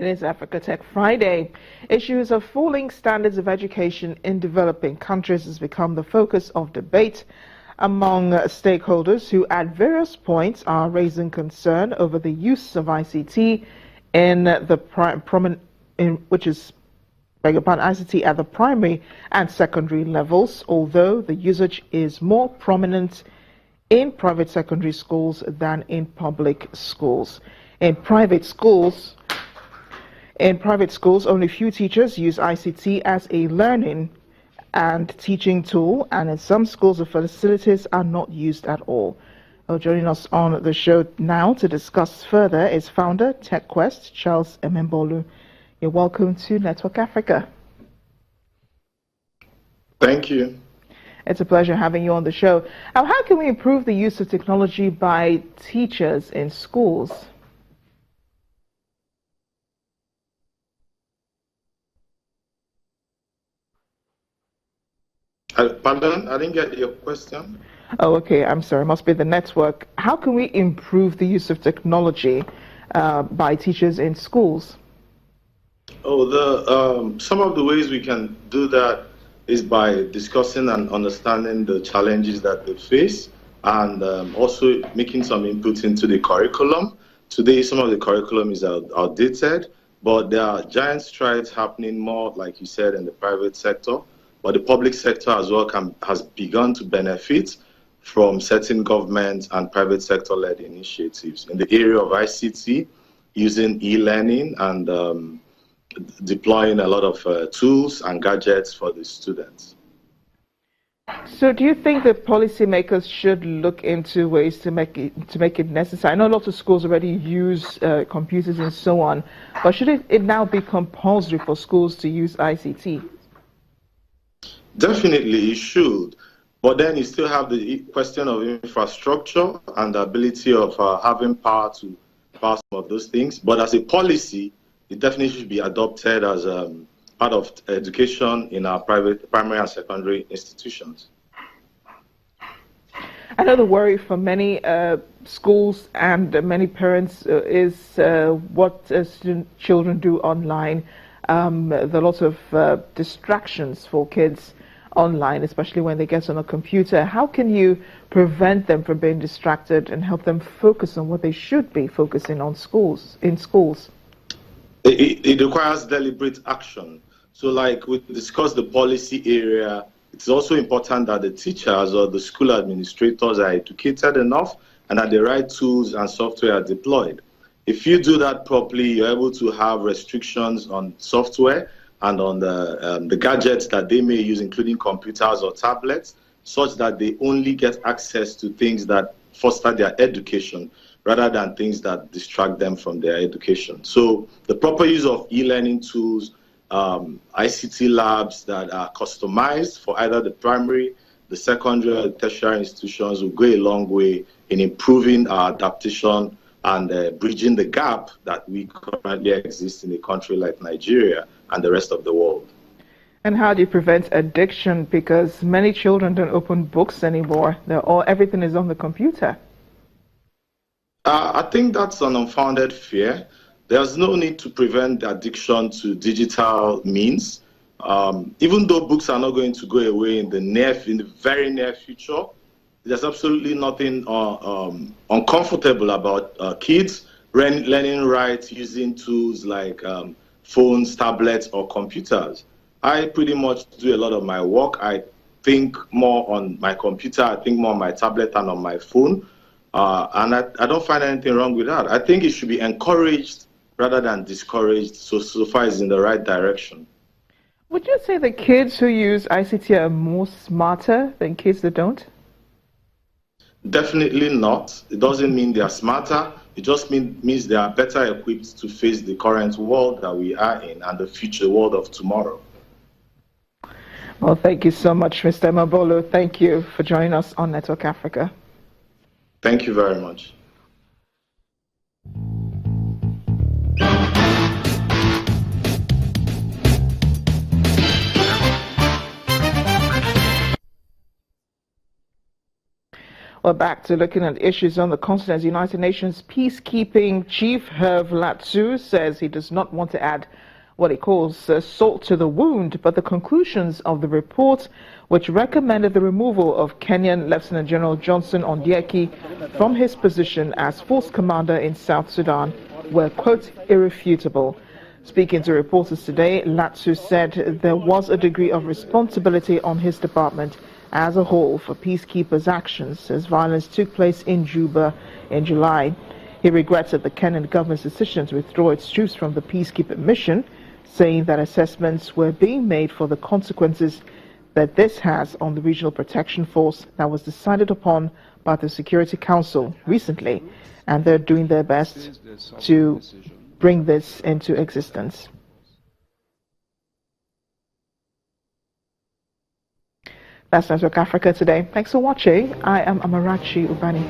is Africa Tech Friday. Issues of falling standards of education in developing countries has become the focus of debate among stakeholders who at various points are raising concern over the use of ICT in the ICT at the primary and secondary levels, although the usage is more prominent in private secondary schools than in public schools. In private schools, only few teachers use ICT as a learning and teaching tool, and in some schools the facilities are not used at all. Well, joining us on the show now to discuss further is founder TechQuest, Charles Emembolu. You're welcome to Network Africa. Thank you. It's a pleasure having you on the show. Now, how can we improve the use of technology by teachers in schools? Pardon? I didn't get your question. Oh, okay. I'm sorry. It must be the network. How can we improve the use of technology by teachers in schools? Some of the ways we can do that is by discussing and understanding the challenges that they face, and also making some input into the curriculum. Today, some of the curriculum is outdated, but there are giant strides happening more, like you said, in the private sector. But the public sector as well has begun to benefit from certain government and private sector-led initiatives in the area of ICT, using e-learning and deploying a lot of tools and gadgets for the students. So do you think that policymakers should look into ways to make it necessary? I know lots of schools already use computers and so on, but should it now be compulsory for schools to use ICT? Definitely, it should. But then you still have the question of infrastructure and the ability of having power to pass some of those things. But as a policy, it definitely should be adopted as part of education in our private primary and secondary institutions. I know the worry for many schools and many parents is what children do online. There are lots of distractions for kids online, especially when they get on a computer. How can you prevent them from being distracted and help them focus on what they should be focusing on in schools? It requires deliberate action. So like we discussed the policy area, it's also important that the teachers or the school administrators are educated enough and that the right tools and software are deployed. If you do that properly, you're able to have restrictions on software and on the gadgets that they may use, including computers or tablets, such that they only get access to things that foster their education rather than things that distract them from their education. So the proper use of e-learning tools, ICT labs that are customized for either the primary, the secondary, or the tertiary institutions will go a long way in improving our adaptation and bridging the gap that we currently exist in a country like Nigeria and the rest of the world. And how do you prevent addiction? Because many children don't open books anymore. Everything is on the computer. I think that's an unfounded fear. There's no need to prevent addiction to digital means. Even though books are not going to go away in the very near future, there's absolutely nothing uncomfortable about kids learning right using tools like phones, tablets, or computers. I pretty much do a lot of my work. I think more on my computer, I think more on my tablet and on my phone. And I don't find anything wrong with that. I think it should be encouraged rather than discouraged, so far it's in the right direction. Would you say that kids who use ICT are more smarter than kids that don't? Definitely not. It doesn't mean they are smarter. It just means they are better equipped to face the current world that we are in and the future world of tomorrow. Well, thank you so much, Mr. Emembolu. Thank you for joining us on Network Africa. Thank you very much. We're back to looking at issues on the continent. United Nations peacekeeping chief Herve Latsu says he does not want to add what he calls salt to the wound, but the conclusions of the report, which recommended the removal of Kenyan Lieutenant General Johnson Ondieki from his position as force commander in South Sudan, were, quote, irrefutable. Speaking to reporters today, Latsu said there was a degree of responsibility on his department as a whole for peacekeepers' actions as violence took place in Juba in July. He regretted the Kenyan government's decision to withdraw its troops from the peacekeeping mission, saying that assessments were being made for the consequences that this has on the Regional Protection Force that was decided upon by the Security Council recently, and they're doing their best to bring this into existence. That's Network Africa today. Thanks for watching. I am Amarachi Ubani.